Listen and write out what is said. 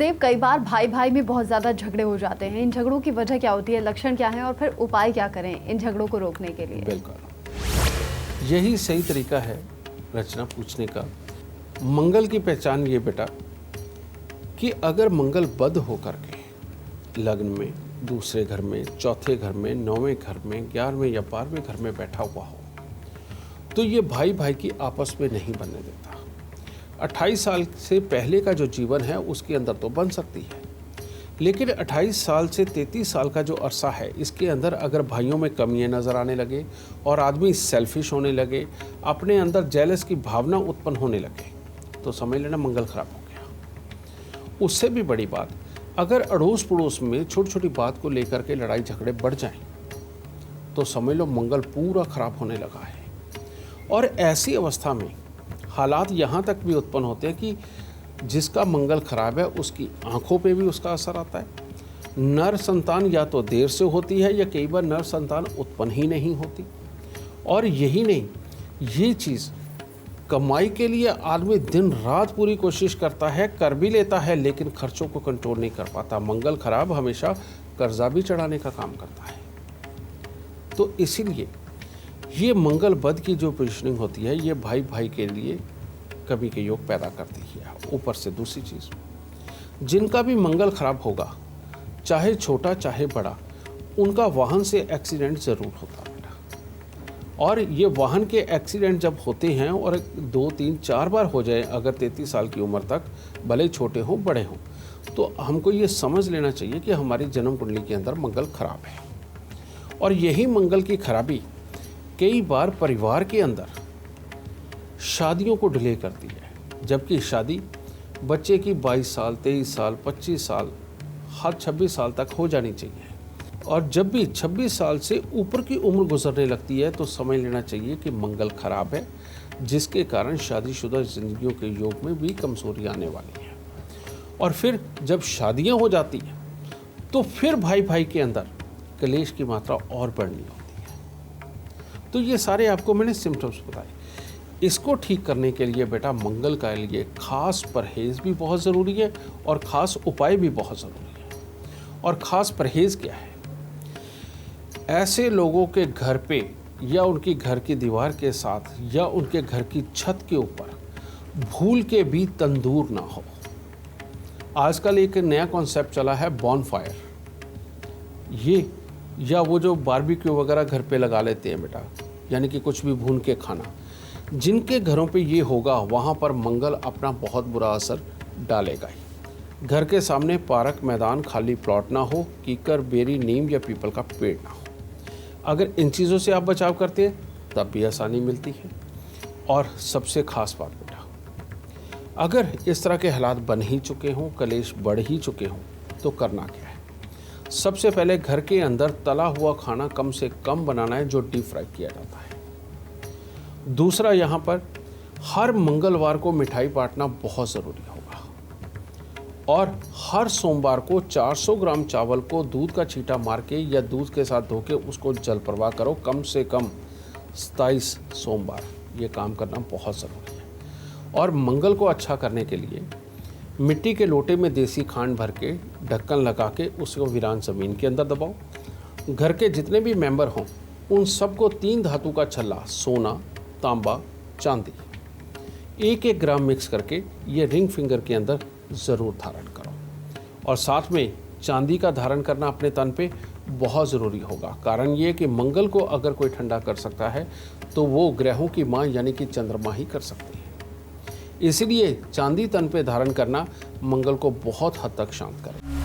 गुरुदेव, कई बार भाई भाई में बहुत ज़्यादा झगड़े हो जाते हैं। इन झगड़ों की वजह क्या होती है, लक्षण क्या है और फिर उपाय क्या करें इन झगड़ों को रोकने के लिए? बिल्कुल, यही सही तरीका है रचना पूछने का। मंगल की पहचान ये बेटा कि अगर मंगल बद होकर के लग्न में, दूसरे घर में, चौथे घर में, 9वें घर में, 11वें या 12वें घर में बैठा हुआ हो तो ये भाई भाई की आपस में नहीं बनने देता। 28 साल से पहले का जो जीवन है उसके अंदर तो बन सकती है, लेकिन 28 साल से 33 साल का जो अरसा है इसके अंदर अगर भाइयों में कमियां नज़र आने लगे और आदमी सेल्फिश होने लगे, अपने अंदर जेलस की भावना उत्पन्न होने लगे, तो समझ लेना मंगल खराब हो गया। उससे भी बड़ी बात, अगर अड़ोस पड़ोस में छोटी छोटी बात को लेकर के लड़ाई झगड़े बढ़ जाएं, तो समझ लो मंगल पूरा खराब होने लगा है। और ऐसी अवस्था में हालात यहाँ तक भी उत्पन्न होते हैं कि जिसका मंगल खराब है उसकी आंखों पे भी उसका असर आता है। नर संतान या तो देर से होती है या कई बार नर संतान उत्पन्न ही नहीं होती। और यही नहीं, ये चीज़ कमाई के लिए आदमी दिन रात पूरी कोशिश करता है, कर भी लेता है, लेकिन खर्चों को कंट्रोल नहीं कर पाता। मंगल खराब हमेशा कर्जा भी चढ़ाने का काम करता है। तो इसीलिए ये मंगल बद की जो पोजिशनिंग होती है ये भाई भाई के लिए कभी के योग पैदा करती है। ऊपर से दूसरी चीज़, जिनका भी मंगल खराब होगा, चाहे छोटा चाहे बड़ा, उनका वाहन से एक्सीडेंट ज़रूर होता है बेटा। और ये वाहन के एक्सीडेंट जब होते हैं और 2 3 4 बार हो जाए, अगर 33 साल की उम्र तक, भले छोटे हों बड़े हों, तो हमको ये समझ लेना चाहिए कि हमारी जन्म कुंडली के अंदर मंगल खराब है। और यही मंगल की खराबी कई बार परिवार के अंदर शादियों को डिले करती है, जबकि शादी बच्चे की 22 साल, 23 साल, 25 साल, हद 26 साल तक हो जानी चाहिए। और जब भी 26 साल से ऊपर की उम्र गुजरने लगती है तो समझ लेना चाहिए कि मंगल खराब है, जिसके कारण शादीशुदा जिंदगियों के योग में भी कमजोरी आने वाली है। और फिर जब शादियां हो जाती हैं तो फिर भाई भाई के अंदर कलेश की मात्रा और बढ़नी होती है। तो ये सारे आपको मैंने सिम्टम्स बताए। इसको ठीक करने के लिए बेटा मंगल के लिए खास परहेज़ भी बहुत ज़रूरी है और ख़ास उपाय भी बहुत ज़रूरी है। और ख़ास परहेज़ क्या है? ऐसे लोगों के घर पे या उनकी घर की दीवार के साथ या उनके घर की छत के ऊपर भूल के भी तंदूर ना हो। आजकल एक नया कॉन्सेप्ट चला है बॉनफायर, ये या वो जो बारबेक्यू वगैरह घर पे लगा लेते हैं बेटा, यानी कि कुछ भी भून के खाना। जिनके घरों पे ये होगा वहाँ पर मंगल अपना बहुत बुरा असर डालेगा ही। घर के सामने पार्क, मैदान, खाली प्लॉट ना हो, कीकर, बेरी, नीम या पीपल का पेड़ ना हो। अगर इन चीज़ों से आप बचाव करते हैं तब भी आसानी मिलती है। और सबसे ख़ास बात बेटा, अगर इस तरह के हालात बन ही चुके हों, कलेश बढ़ ही चुके हों, तो करना क्या है? सबसे पहले घर के अंदर तला हुआ खाना कम से कम बनाना है जो डीप फ्राई किया जाता है। दूसरा, यहाँ पर हर मंगलवार को मिठाई बांटना बहुत ज़रूरी होगा। और हर सोमवार को 400 ग्राम चावल को दूध का छींटा मार के या दूध के साथ धो के उसको जल प्रवाह करो, कम से कम 27 सोमवार ये काम करना बहुत ज़रूरी है। और मंगल को अच्छा करने के लिए मिट्टी के लोटे में देसी खांड भर के ढक्कन लगा के उसको वीरान ज़मीन के अंदर दबाओ। घर के जितने भी मेंबर हों उन सबको 3 धातु का छल्ला, सोना, तांबा, चांदी, 1-1 ग्राम मिक्स करके ये रिंग फिंगर के अंदर ज़रूर धारण करो। और साथ में चांदी का धारण करना अपने तन पे बहुत ज़रूरी होगा। कारण ये कि मंगल को अगर कोई ठंडा कर सकता है तो वो ग्रहों की माँ यानी कि चंद्रमा ही कर सकती है। इसलिए चांदी तन पे धारण करना मंगल को बहुत हद तक शांत करे।